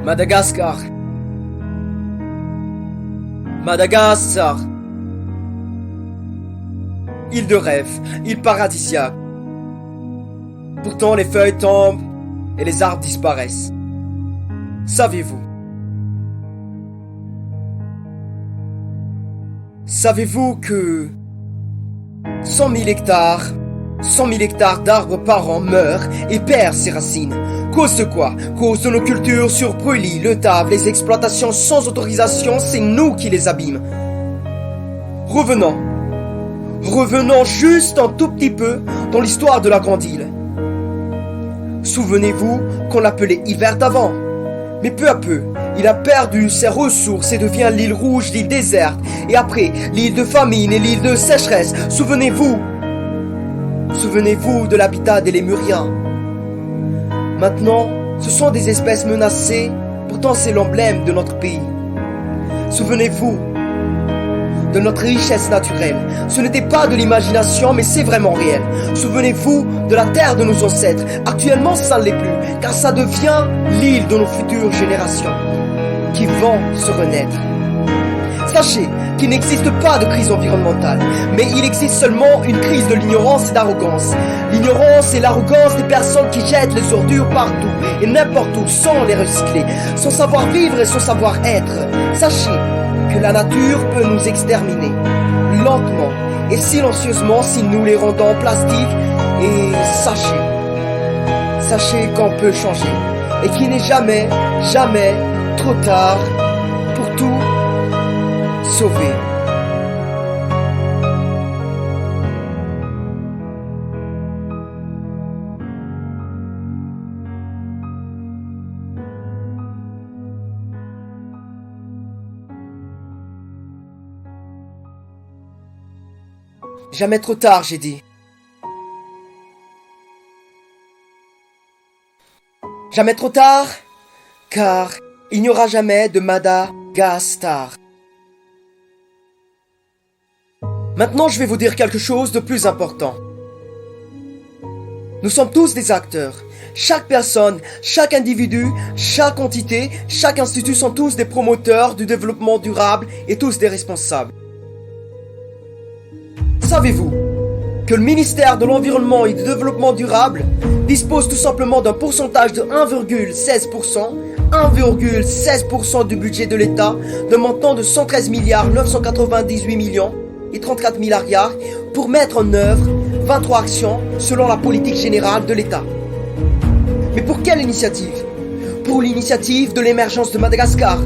Madagascar. Madagascar. Île de rêve, île paradisiaque. Pourtant les feuilles tombent et les arbres disparaissent. Savez-vous? Savez-vous que 100 000 hectares d'arbres par an meurent et perdent ses racines? Cause de quoi? Cause de nos cultures sur brûlis, le table, les exploitations sans autorisation, c'est nous qui les abîmes. Revenons juste un tout petit peu dans l'histoire de la grande île. Souvenez-vous qu'on l'appelait île verte avant. Mais peu à peu, il a perdu ses ressources et devient l'île rouge, l'île déserte. Et après, l'île de famine et l'île de sécheresse. Souvenez-vous de l'habitat des lémuriens. Maintenant, ce sont des espèces menacées, pourtant c'est l'emblème de notre pays. Souvenez-vous de notre richesse naturelle. Ce n'était pas de l'imagination, mais c'est vraiment réel. Souvenez-vous de la terre de nos ancêtres. Actuellement, ça ne l'est plus, car ça devient l'île de nos futures générations, qui vont se renaître. Sachez qu'il n'existe pas de crise environnementale, mais il existe seulement une crise de l'ignorance et d'arrogance. L'ignorance et l'arrogance des personnes qui jettent les ordures partout et n'importe où sans les recycler, sans savoir-vivre et sans savoir-être. Sachez que la nature peut nous exterminer, lentement et silencieusement si nous les rendons plastiques. Et sachez qu'on peut changer et qu'il n'est jamais trop tard pour tout sauver. Jamais trop tard, j'ai dit. Jamais trop tard, car il n'y aura jamais de Madagascar. Maintenant, je vais vous dire quelque chose de plus important. Nous sommes tous des acteurs. Chaque personne, chaque individu, chaque entité, chaque institut sont tous des promoteurs du développement durable et tous des responsables. Savez-vous que le ministère de l'Environnement et du Développement durable dispose tout simplement d'un pourcentage de 1,16% du budget de l'État, d'un montant de 113 998 millions et 34 milliards pour mettre en œuvre 23 actions selon la politique générale de l'État. Mais pour quelle initiative? Pour l'initiative de l'émergence de Madagascar.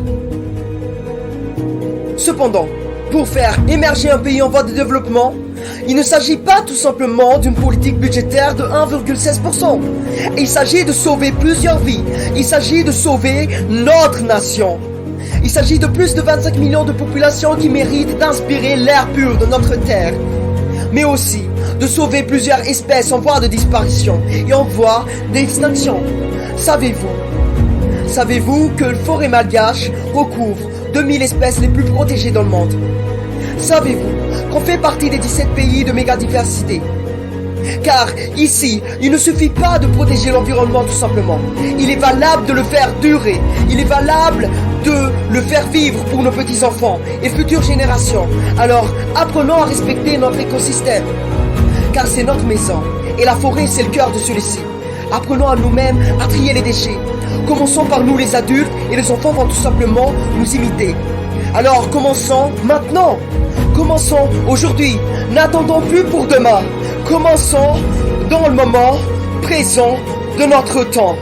Cependant, pour faire émerger un pays en voie de développement, il ne s'agit pas tout simplement d'une politique budgétaire de 1,16%. Il s'agit de sauver plusieurs vies. Il s'agit de sauver notre nation. Il s'agit de plus de 25 millions de populations qui méritent d'inspirer l'air pur de notre terre. Mais aussi de sauver plusieurs espèces en voie de disparition et en voie d'extinction. Savez-vous que le forêt malgache recouvre 2000 espèces les plus protégées dans le monde? Savez-vous qu'on fait partie des 17 pays de mégadiversité? Car ici, il ne suffit pas de protéger l'environnement tout simplement. Il est valable de le faire durer. Il est valable de le faire vivre pour nos petits-enfants et futures générations. Alors, apprenons à respecter notre écosystème. Car c'est notre maison. Et la forêt, c'est le cœur de celui-ci. Apprenons à nous-mêmes à trier les déchets. Commençons par nous les adultes et les enfants vont tout simplement nous imiter. Alors commençons maintenant. Commençons aujourd'hui. N'attendons plus pour demain. Commençons dans le moment présent de notre temps.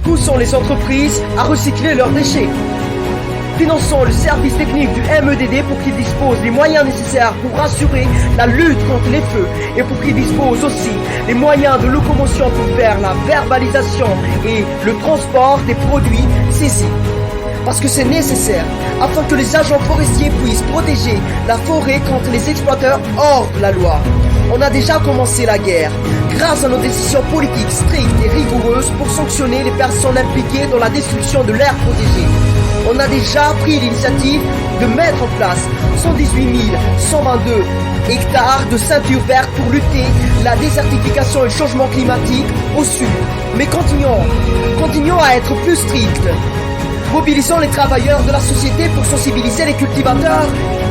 Poussons les entreprises à recycler leurs déchets. Finançons le service technique du MEDD pour qu'il dispose des moyens nécessaires pour assurer la lutte contre les feux et pour qu'il dispose aussi des moyens de locomotion pour faire la verbalisation et le transport des produits saisis. Parce que c'est nécessaire afin que les agents forestiers puissent protéger la forêt contre les exploiteurs hors de la loi. On a déjà commencé la guerre grâce à nos décisions politiques strictes et rigoureuses pour sanctionner les personnes impliquées dans la destruction de l'air protégé. On a déjà pris l'initiative de mettre en place 118 122 hectares de ceinture verte pour lutter la désertification et le changement climatique au sud. Mais continuons à être plus stricts. Mobilisons les travailleurs de la société pour sensibiliser les cultivateurs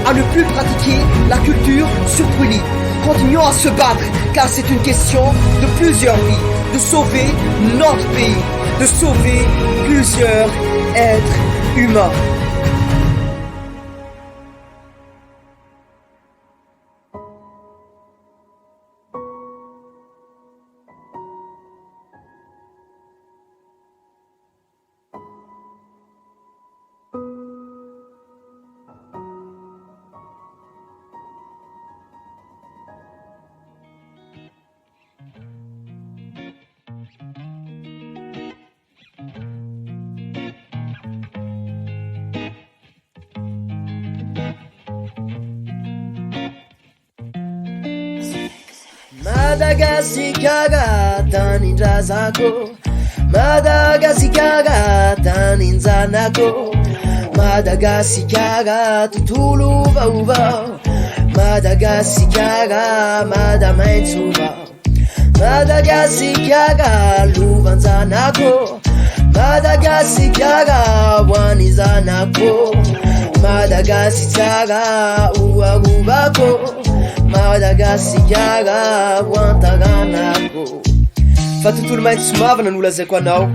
à ne plus pratiquer la culture sur brûlis. Continuons à se battre, car c'est une question de plusieurs vies, de sauver notre pays, de sauver plusieurs êtres humains. Madagasikaga taninjazako, Madagasikaga taninzanako, Madagasikaga tutulu vauvau, Madagasikaga madamaitsuva, Madagasikaga luvanzanako, Madagasikaga wanizanako, Madagasikaga uagubako, Madagasikaga wantaganako. Fa tontolo mainty somavana no lazaiko anao,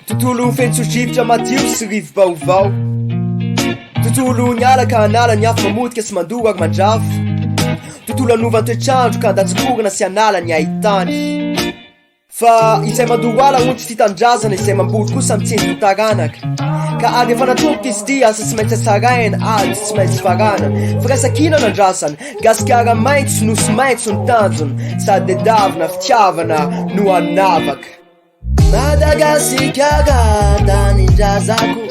tontolo fentsodrivotra madio sy rivo vaovao, tontolo nialaka hanala ny afo mamotika sy mandoa ary mandrafo, tontolo anova toetrandro ka andatsikorana sy anala ny ahitany. Fa izay mandoa ala ontsy fitandrazana izay mamboly kosa mitsendy taranaka, ka ady efa natomboka izy ty asa tsy maintsy hatsaraina ady tsy maintsy farana. Firaisan-kina nandrasana, gasikara maitso nosy maitso ny tanjony, sady davina fitiavana no anavaka. Madagasikaga taninjazako,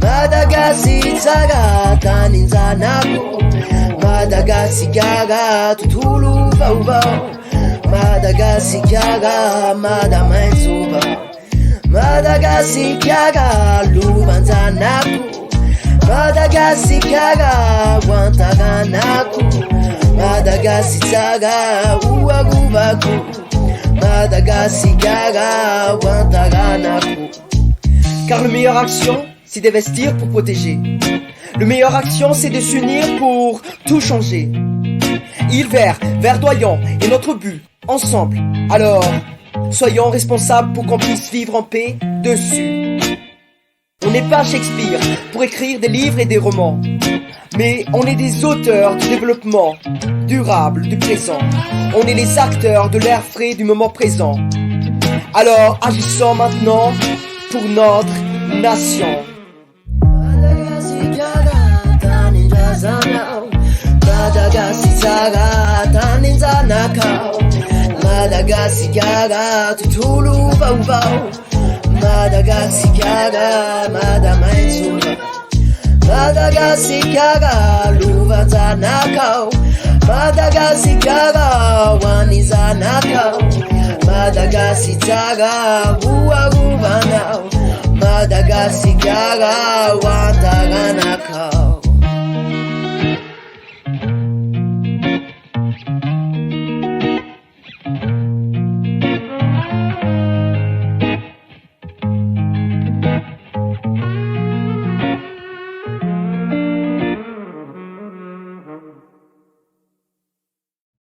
Madagasikaga taninzanako, Madagasikaga tutulu vauvau, Madagasikaga madamaitsuva, Madagasikaga luvanzanako, Madagasikaga wantaganako, Madagasikaga uagubako, Madagasikaga wantaganako. Car le meilleure action, c'est d'investir pour protéger. Le meilleure action, c'est de s'unir pour tout changer. Île vert, verdoyant est notre but, ensemble. Alors, soyons responsables pour qu'on puisse vivre en paix dessus. On n'est pas Shakespeare pour écrire des livres et des romans, mais on est des auteurs du développement durable du présent. On est les acteurs de l'air frais du moment présent. Alors, agissons maintenant pour notre nation. Madagasikaga taninzanako, Madagasikaga tutulu vauvau, Madagasikaga madamaitsuva, Madagasikaga luvanzanako, Madagasikaga wanizanako, Madagasikaga uaguvanao, Madagasikaga wantaganako.